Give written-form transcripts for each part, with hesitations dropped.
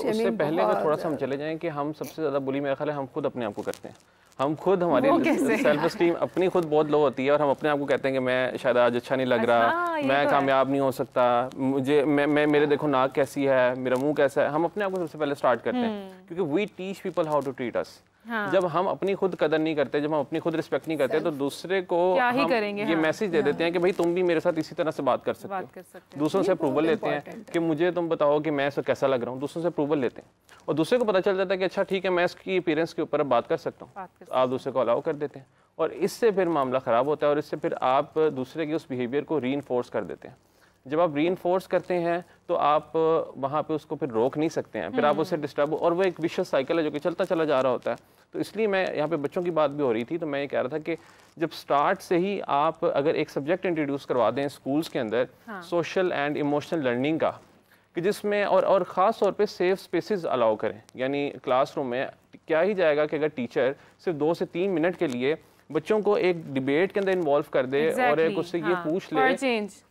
उससे पहले अगर थोड़ा सा हम चले जाएं कि हम सबसे ज़्यादा बुली मेरा ख्याल है हम खुद अपने आप को करते हैं। हम खुद हमारी सेल्फ स्टीम अपनी खुद बहुत लो होती है और हम अपने आप को कहते हैं कि मैं शायद आज अच्छा नहीं लग रहा, मैं कामयाब नहीं हो सकता, मुझे मैं मेरे देखो नाक कैसी है, मेरा मुंह कैसा है। हम अपने आप को सबसे पहले स्टार्ट करते हैं क्योंकि we teach people how to treat us. जब हम अपनी खुद कदर नहीं करते, जब हम अपनी खुद रिस्पेक्ट नहीं करते, तो दूसरे को हम ये मैसेज दे देते हैं कि भाई तुम भी मेरे साथ इसी तरह से बात कर सकते हो। दूसरों से अप्रूवल लेते हैं कि मुझे तुम बताओ कि मैं इसको कैसा लग रहा हूँ, दूसरों से अप्रूवल लेते हैं और दूसरे को पता चल जाता है कि अच्छा ठीक है मैं इसकी अपीयरेंस के ऊपर बात कर सकता हूँ, आप दूसरे को अलाउ कर देते हैं और इससे फिर मामला ख़राब होता है और इससे फिर आप दूसरे के उस बिहेवियर को रीइंफोर्स कर देते हैं। जब आप रीइंफोर्स करते हैं तो आप वहाँ पे उसको फिर रोक नहीं सकते हैं, फिर आप उसे डिस्टर्ब और वो एक विशियस साइकिल है जो कि चलता चला जा रहा होता है। तो इसलिए मैं यहाँ पे बच्चों की बात भी हो रही थी, तो मैं ये कह रहा था कि जब स्टार्ट से ही आप अगर एक सब्जेक्ट इंट्रोड्यूस करवा दें स्कूल्स के अंदर सोशल एंड इमोशनल लर्निंग का, कि जिसमें और ख़ास तौर पे सेफ स्पेसेस अलाउ करें, यानी क्लासरूम में क्या ही जाएगा कि अगर टीचर सिर्फ 2 से 3 मिनट के लिए बच्चों को एक डिबेट के अंदर इन्वॉल्व कर दे और एक उससे ये पूछ ले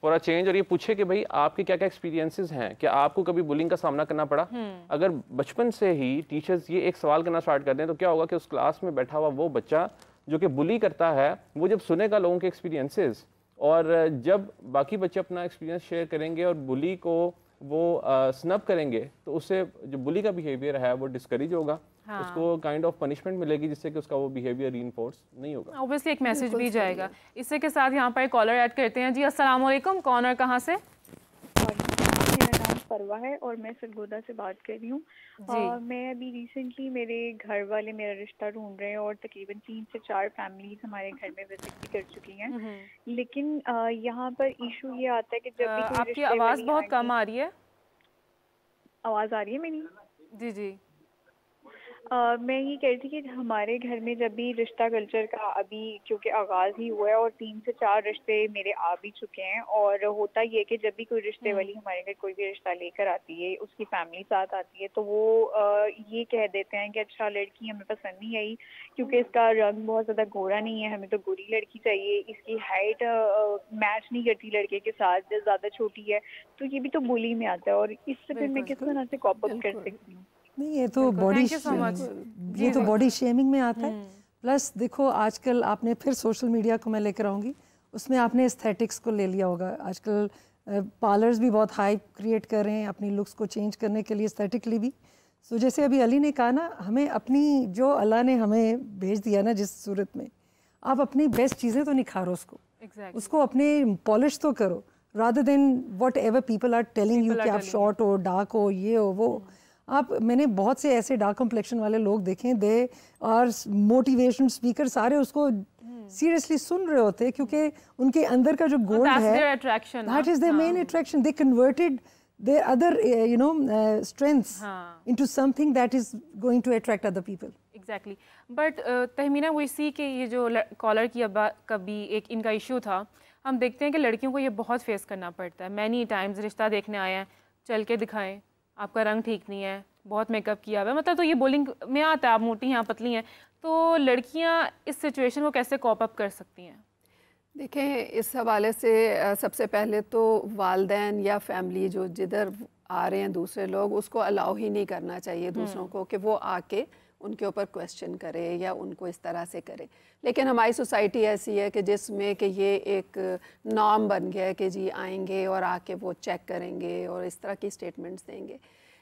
फॉर अ चेंज और ये पूछे कि भाई आपके क्या क्या एक्सपीरियंसेस हैं, क्या आपको कभी बुलिंग का सामना करना पड़ा। अगर बचपन से ही टीचर्स ये एक सवाल करना स्टार्ट कर दें तो क्या होगा कि उस क्लास में बैठा हुआ वो बच्चा जो कि बुली करता है वो जब सुनेगा लोगों के एक्सपीरियंसेस और जब बाकी बच्चे अपना एक्सपीरियंस शेयर करेंगे और बुली को वो स्नब करेंगे तो उससे जो बुली का बिहेवियर है वो डिस्करेज होगा, उसको काइंड ऑफ पनिशमेंट मिलेगी जिससे कि उसका वो बिहेवियर रीइंफोर्स नहीं होगा। ऑब्वियसली एक मैसेज भी जाएगा। इसी के साथ यहाँ पर कॉलर ऐड करते हैं। जी अस्सलाम वालेकुम, कौन और कहाँ से? मेरा नाम परवा है और मैं सरगोदा से बात कर रही हूँ। मैं अभी रिसेंटली मेरे घर वाले मेरा रिश्ता ढूंढ रहे हैं और तकरीबन 3 से 4 फैमिलीज हमारे घर में विजिट भी कर चुकी हैं, लेकिन यहाँ पर इशू ये आता है कि जब भी आपकी आवाज़ बहुत कम आ रही है। आवाज़ आ रही है मेरी? जी जी। मैं ये कह रही थी कि हमारे घर में जब भी रिश्ता कल्चर का अभी क्योंकि आगाज़ ही हुआ है और 3 से 4 रिश्ते मेरे आ भी चुके हैं और होता ये कि जब भी कोई रिश्ते वाली हमारे घर कोई भी रिश्ता लेकर आती है, उसकी फैमिली साथ आती है, तो वो ये कह देते हैं कि अच्छा लड़की हमें पसंद नहीं आई क्योंकि इसका रंग बहुत ज़्यादा गोरा नहीं है, हमें तो गोरी लड़की चाहिए, इसकी हाइट मैच नहीं करती लड़के के साथ, ज़्यादा छोटी है। तो ये भी तो बुली में आता है और इससे फिर मैं किस तरह से कॉप अप कर सकती हूँ? नहीं, ये तो बॉडी शेमिंग में आता है। प्लस देखो आजकल आपने फिर सोशल मीडिया को मैं लेकर आऊँगी, उसमें आपने एस्थेटिक्स को ले लिया होगा। आजकल पार्लर्स भी बहुत हाइप क्रिएट कर रहे हैं अपनी लुक्स को चेंज करने के लिए, एस्थेटिकली भी। सो जैसे अभी अली ने कहा ना, हमें अपनी जो अल्लाह ने हमें भेज दिया ना जिस सूरत में, आप अपनी बेस्ट चीज़ें तो निखारो उसको अपने पॉलिश तो करो, rather than what people are telling you कि आप शॉर्ट हो, डार्क हो, ये हो वो। आप मैंने बहुत से ऐसे डार्क कम्प्लेक्शन वाले लोग देखे, दे और मोटिवेशनल स्पीकर सारे उसको सीरियसली सुन रहे होते हैं क्योंकि उनके अंदर का जो गोल्ड है, that is their main attraction. They converted their other strengths into something that is going to attract other people. Exactly. But Tahmina वो इसी के ये जो कॉलर की कभी एक इनका इशू था, हम देखते हैं कि लड़कियों को ये बहुत फेस करना पड़ता है। मैनी टाइम्स रिश्ता देखने आए हैं, चल के दिखाएं आपका रंग ठीक नहीं है, बहुत मेकअप किया हुआ है, मतलब तो ये बुलिंग में आता है, आप मोटी हैं, आप पतली हैं, तो लड़कियां इस सिचुएशन को कैसे कॉप अप कर सकती हैं? देखें, इस हवाले से सबसे पहले तो वालिदैन या फैमिली जो जिधर आ रहे हैं दूसरे लोग, उसको अलाउ ही नहीं करना चाहिए दूसरों को कि वो आके उनके ऊपर क्वेश्चन करे या उनको इस तरह से करे। लेकिन हमारी सोसाइटी ऐसी है कि जिसमें कि ये एक नॉर्म बन गया है कि जी आएंगे और आके वो चेक करेंगे और इस तरह की स्टेटमेंट्स देंगे।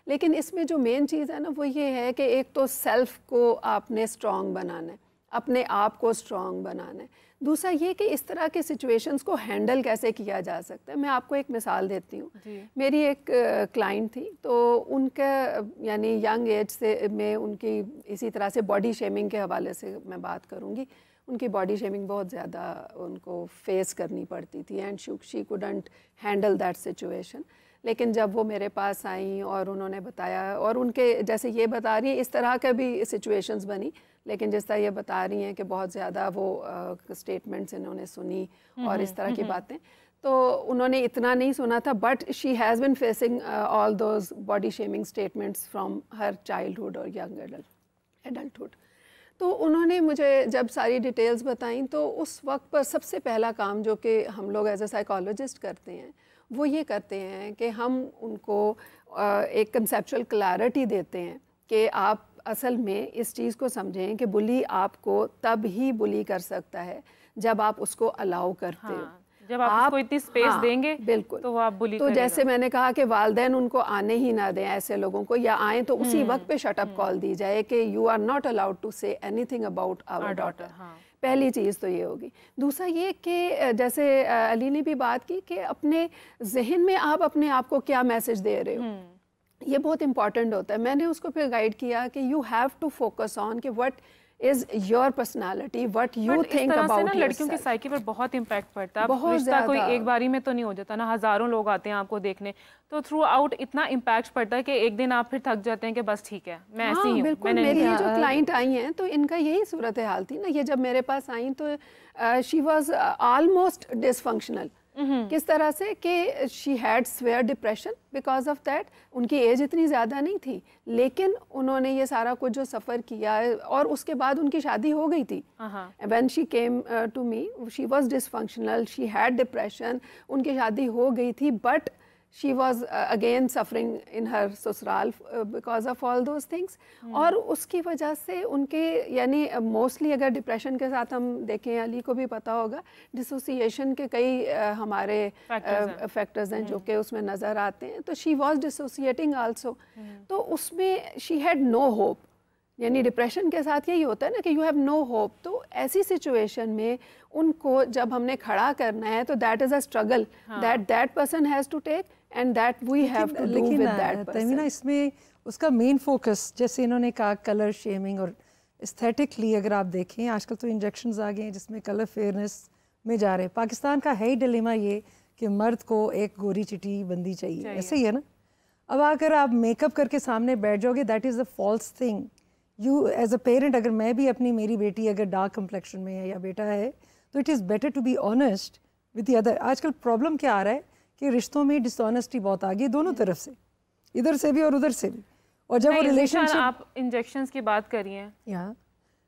लेकिन इसमें जो मेन चीज़ है ना, वो ये है कि एक तो सेल्फ़ को आपने स्ट्रॉन्ग बनाना है, अपने आप को स्ट्रॉन्ग बनाना है। दूसरा ये कि इस तरह के सिचुएशंस को हैंडल कैसे किया जा सकता है। मैं आपको एक मिसाल देती हूँ। मेरी एक क्लाइंट थी, तो उनका यानी यंग एज से में उनकी इसी तरह से बॉडी शेमिंग के हवाले से मैं बात करूँगी। उनकी बॉडी शेमिंग बहुत ज़्यादा उनको फेस करनी पड़ती थी and she couldn't handle that situation. लेकिन जब वो मेरे पास आई और उन्होंने बताया, और उनके जैसे ये बता रही है इस तरह का भी सिचुएशंस बनी, लेकिन जिस तरह ये बता रही हैं कि बहुत ज़्यादा वो स्टेटमेंट्स इन्होंने सुनी और इस तरह की बातें, तो उन्होंने इतना नहीं सुना था, but she has been facing all those body shaming statements from her childhood और यंग एडल्टहुड। तो उन्होंने मुझे जब सारी डिटेल्स बताई, तो उस वक्त पर सबसे पहला काम जो कि हम लोग एज ए साइकोलॉजिस्ट करते हैं वो ये करते हैं कि हम उनको एक कंसेप्चुअल क्लैरिटी देते हैं कि आप असल में इस चीज़ को समझें कि बुली आपको तब ही बुली कर सकता है जब आप उसको अलाउ करते हो। जब आप उसको इतनी स्पेस देंगे बिल्कुल, तो वो आप बुली तो जैसे मैंने कहा कि वालिदैन उनको आने ही ना दें ऐसे लोगों को, या आए तो उसी वक्त पे शट अप कॉल दी जाए कि you are not allowed to say anything about our daughter. पहली चीज़ तो ये होगी। दूसरा ये कि जैसे अली ने भी बात की कि अपने जहन में आप अपने आप को क्या मैसेज दे रहे हो, ये बहुत इंपॉर्टेंट होता है। मैंने उसको फिर गाइड किया कि you have to focus on कि what is your personality, what you think about. लड़कियों की साइकी पर बहुत इम्पैक्ट पड़ता है। बहुत रिश्ता कोई एक बारी में तो नहीं हो जाता ना, हजारों लोग आते हैं आपको देखने, तो थ्रू आउट इतना इम्पैक्ट पड़ता है कि एक दिन आप फिर थक जाते हैं कि बस ठीक है मैं ऐसी ही हूं। बिल्कुल, मेरी ये जो क्लाइंट आई हैं तो इनका यही सूरत हाल थी ना। ये जब मेरे पास आई तो शी वाज ऑलमोस्ट डिसफंक्शनल। किस तरह से कि she had swear depression because of that. उनकी एज इतनी ज़्यादा नहीं थी, लेकिन उन्होंने ये सारा कुछ जो सफ़र किया और उसके बाद उनकी शादी हो गई थी। When she came to me she was dysfunctional, she had depression, उनकी शादी हो गई थी, but she was again suffering in her ससुराल because of all those things। और उसकी वजह से उनके यानी मोस्टली अगर डिप्रेशन के साथ हम देखें, अली को भी पता होगा, डिसोसिएशन के कई हमारे फैक्टर्स हैं जो कि उसमें नज़र आते हैं। तो शी was डिसोसिएटिंग आल्सो, तो उसमें शी हैड नो होप। यानी डिप्रेशन के साथ यही होता है ना कि यू हैव नो होप। तो ऐसी सिचुएशन में उनको जब हमने खड़ा करना है तो that is a struggle that person has to take and that we have to do with that person. Tamina, इसमें उसका मेन फोकस जैसे इन्होंने कहा कलर शेमिंग और एस्थेटिकली अगर आप देखें आजकल तो इंजेक्शंस आ गए हैं जिसमें कलर फेयरनेस में जा रहे हैं। पाकिस्तान का है ही डिलेमा ये कि मर्द को एक गोरी चिटी बंदी चाहिए, ऐसे ही है ना। अब अगर आप मेकअप करके सामने बैठ जाओगे that is a false thing. You as a parent, अगर मैं भी अपनी मेरी बेटी अगर डार्क कम्प्लेक्शन में है या बेटा है तो it is better to be honest with the other. आजकल प्रॉब्लम क्या आ रहा है कि रिश्तों में डिसऑनेस्टी बहुत आ गई दोनों तरफ से, इधर से भी और उधर से भी। और जब वो रिलेशनशिप, आप इंजेक्शंस की बात कर रही हैं, या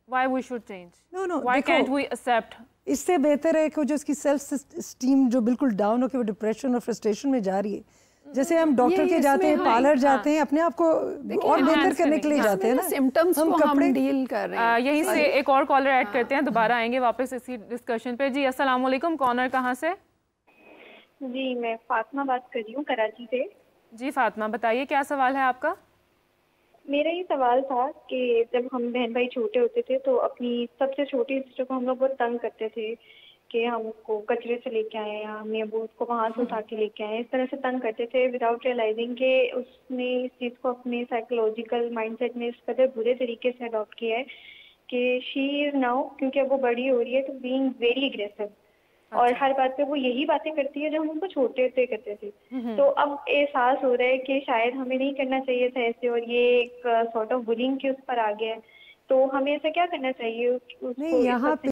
why we should change, no why can't we accept. इससे बेहतर है कि जो उसकी सेल्फ स्टीम जो बिल्कुल डाउन होकर वो डिप्रेशन और फ्रस्ट्रेशन में जा रही है, जैसे हम डॉक्टर के जाते हैं, पार्लर जाते हैं, अपने आप को और बेहतर करने के लिए जाते हैं ना, सिम्टम्स को हम डील कर रहे हैं। यहीं से एक और कॉलर ऐड करते हैं, दोबारा आएंगे वापस इसी डिस्कशन पे। जी अस्सलाम वालेकुम, कॉलर कहाँ से? जी मैं फातिमा बात कर रही हूँ कराची से। जी फातिमा बताइए क्या सवाल है आपका? मेरा ये सवाल था कि जब हम बहन भाई छोटे होते थे तो अपनी सबसे छोटी सिस्टर को हम लोग बहुत तंग करते थे कि हम उसको कचरे से लेके आए या मम्मी अबू उसको वहाँ से उठा के लेके आए, इस तरह से तंग करते थे विदाउट रियलाइजिंग कि उसने इस चीज़ को अपने साइकोलॉजिकल माइंडसेट में इस कदर बुरे तरीके से अडॉप्ट किया है कि शी इज़ नाउ, क्योंकि अब वो बड़ी हो रही है, तो बीइंग वेरी एग्रेसिव। और हर बात पे वो यही बातें करती है जो हम उनको छोटे होते करते थे। तो अब एहसास हो रहा है कि शायद हमें नहीं करना चाहिए था ऐसे, और ये एक सॉर्ट ऑफ बुलिंग के उस पर आ गया है। तो हमें ऐसा क्या करना चाहिए उसको? नहीं, यहाँ